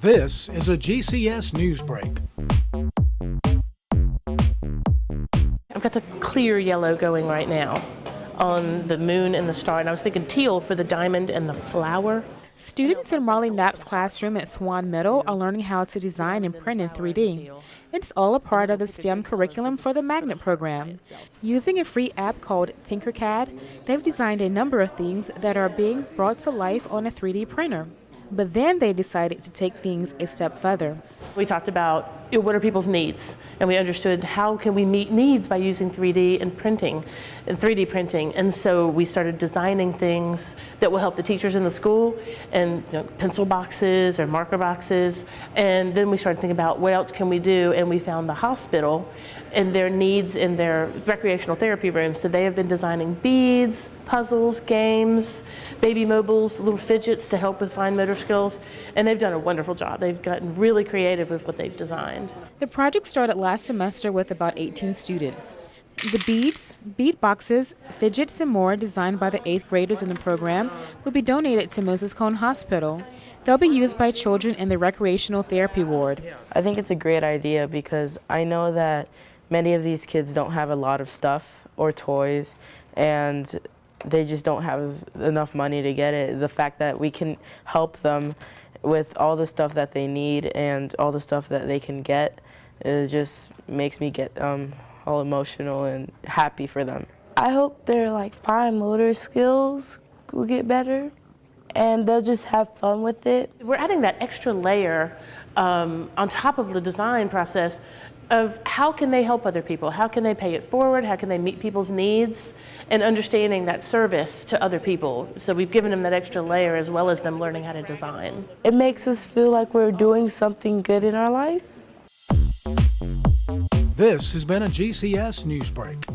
This is a GCS News Break. I've got the clear yellow going right now on the moon and the star, and I was thinking teal for the diamond and the flower. Students in Marley Knapp's classroom at Swan Middle are learning how to design and print in 3D. It's all a part of the STEM curriculum for the Magnet program. Using a free app called Tinkercad, they've designed a number of things that are being brought to life on a 3D printer. But then they decided to take things a step further. We talked about what are people's needs, and we understood how can we meet needs by using 3D and printing, and 3D printing. And so we started designing things that will help the teachers in the school, and pencil boxes or marker boxes. And then we started thinking about what else can we do, and we found the hospital and their needs in their recreational therapy rooms. So they have been designing beads, puzzles, games, baby mobiles, little fidgets to help with fine motor skills, and they've done a wonderful job. They've gotten really creative with what they've designed. The project started last semester with about 18 students. The beads, bead boxes, fidgets, and more designed by the 8th graders in the program will be donated to Moses Cone Hospital. They'll be used by children in the recreational therapy ward. I think it's a great idea because I know that many of these kids don't have a lot of stuff or toys, and they just don't have enough money to get it. The fact that we can help them with all the stuff that they need and all the stuff that they can get, it just makes me get all emotional and happy for them. I hope their fine motor skills will get better and they'll just have fun with it. We're adding that extra layer on top of the design process of how can they help other people, how can they pay it forward, how can they meet people's needs, and understanding that service to other people. So we've given them that extra layer as well as them learning how to design. It makes us feel like we're doing something good in our lives. This has been a GCS News Break.